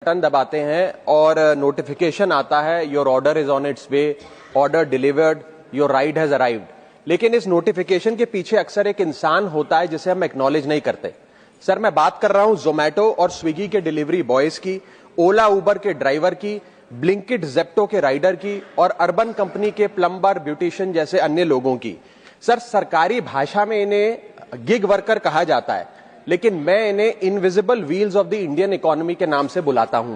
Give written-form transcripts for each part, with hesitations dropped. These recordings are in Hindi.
बटन दबाते हैं और नोटिफिकेशन आता है your order is on it's way, order delivered, your ride has arrived. लेकिन इस नोटिफिकेशन के पीछे अक्सर एक इंसान होता है जिसे हम एक्नॉलेज नहीं करते। सर, मैं बात कर रहा हूं जोमैटो और स्विगी के डिलीवरी बॉयज की, ओला उबर के ड्राइवर की, ब्लिंकिट जेप्टो के राइडर की और अर्बन कंपनी के प्लम्बर, ब्यूटिशियन जैसे अन्य लोगों की। सर, सरकारी भाषा में इन्हें गिग वर्कर कहा जाता है, लेकिन मैं इन्हें invisible wheels of the Indian economy के नाम से बुलाता हूं।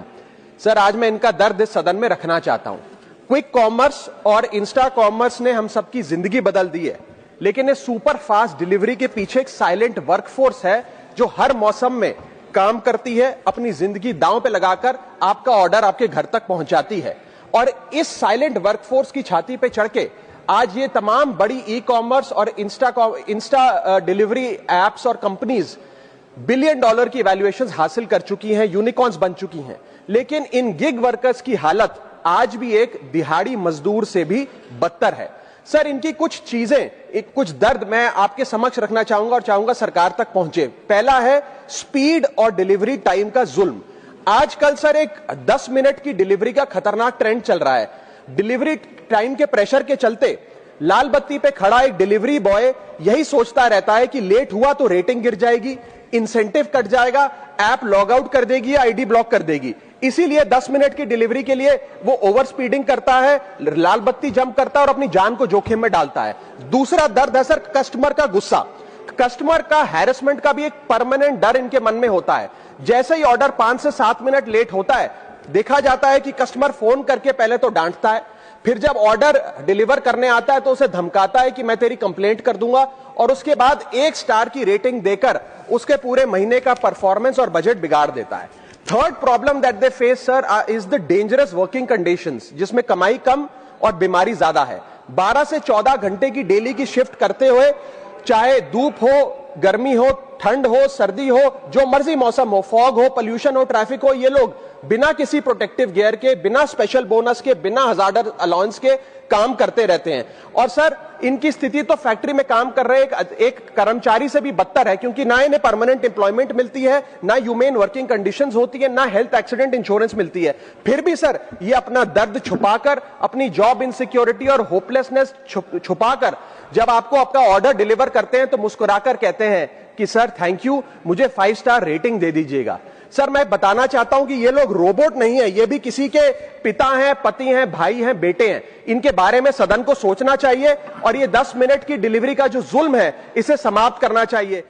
सर, आज मैं इनका दर्द इस सदन में रखना चाहता हूं। क्विक कॉमर्स और इंस्टा कॉमर्स ने हम सबकी जिंदगी बदल दी है, लेकिन इस सुपर फास्ट डिलीवरी के पीछे एक साइलेंट वर्कफोर्स है जो हर मौसम में काम करती है, अपनी जिंदगी दांव पे लगाकर आपका ऑर्डर आपके घर तक पहुंचाती है। और इस साइलेंट वर्कफोर्स की छाती पे चढ़ के आज ये तमाम बड़ी ई कॉमर्स और इंस्टा डिलीवरी एप्स और कंपनीज $1 बिलियन की वैल्यूएशंस हासिल कर चुकी हैं, यूनिकॉर्न्स बन चुकी हैं। लेकिन इन गिग वर्कर्स की हालत आज भी एक दिहाड़ी मजदूर से भी बदतर है। सर, इनकी कुछ चीजें, कुछ दर्द मैं आपके समक्ष रखना चाहूंगा और चाहूंगा सरकार तक पहुंचे। पहला है स्पीड और डिलीवरी टाइम का जुल्म। आजकल सर एक 10 मिनट की डिलीवरी का खतरनाक ट्रेंड चल रहा है। डिलीवरी टाइम के प्रेशर के चलते लाल बत्ती पे खड़ा एक डिलीवरी बॉय यही सोचता रहता है कि लेट हुआ तो रेटिंग गिर जाएगी, इंसेंटिव कट जाएगा, ऐप लॉग आउट कर देगी या आईडी ब्लॉक कर देगी। इसीलिए 10 मिनट की डिलीवरी के लिए वो ओवर स्पीडिंग करता है, लाल बत्ती जंप करता है और अपनी जान को जोखिम में डालता है। दूसरा दर्द है सर कस्टमर का गुस्सा। कस्टमर का हैरेसमेंट का भी एक परमानेंट डर इनके मन में होता है। जैसे ही ऑर्डर 5 से 7 मिनट लेट होता है, देखा जाता है कि कस्टमर फोन करके पहले तो डांटता है, फिर जब ऑर्डर डिलीवर करने आता है तो उसे धमकाता है कि मैं तेरी कंप्लेंट कर दूंगा, और उसके बाद 1 स्टार की रेटिंग देकर उसके पूरे महीने का परफॉर्मेंस और बजट बिगाड़ देता है। Third problem that they face sir is the dangerous working conditions, जिसमें कमाई कम और बीमारी ज्यादा है। 12 से 14 घंटे की डेली की शिफ्ट करते हुए, चाहे धूप हो, गर्मी हो, ठंड हो, सर्दी हो, जो मर्जी मौसम हो, फॉग हो, पोल्यूशन हो, ट्रैफिक हो, ये लोग बिना किसी प्रोटेक्टिव गियर के, बिना स्पेशल बोनस के, बिना हजार्डर अलाउंस के काम करते रहते हैं। और सर, इनकी स्थिति तो फैक्ट्री में काम कर रहे एक कर्मचारी से भी बदतर है, क्योंकि ना इन्हें परमानेंट एम्प्लॉयमेंट मिलती है, ना ह्यूमेन वर्किंग कंडीशंस होती है, ना हेल्थ एक्सीडेंट इंश्योरेंस मिलती है। फिर भी सर ये अपना दर्द छुपाकर, अपनी जॉब इनसिक्योरिटी और होपलेसनेस छुपाकर जब आपको आपका ऑर्डर डिलीवर करते हैं तो मुस्कुराकर कहते हैं कि सर थैंक यू, मुझे 5 स्टार रेटिंग दे दीजिएगा। सर, मैं बताना चाहता हूं कि ये लोग रोबोट नहीं है, ये भी किसी के पिता हैं, पति हैं, भाई हैं, बेटे हैं। इनके बारे में सदन को सोचना चाहिए और ये 10 मिनट की डिलीवरी का जो जुल्म है इसे समाप्त करना चाहिए।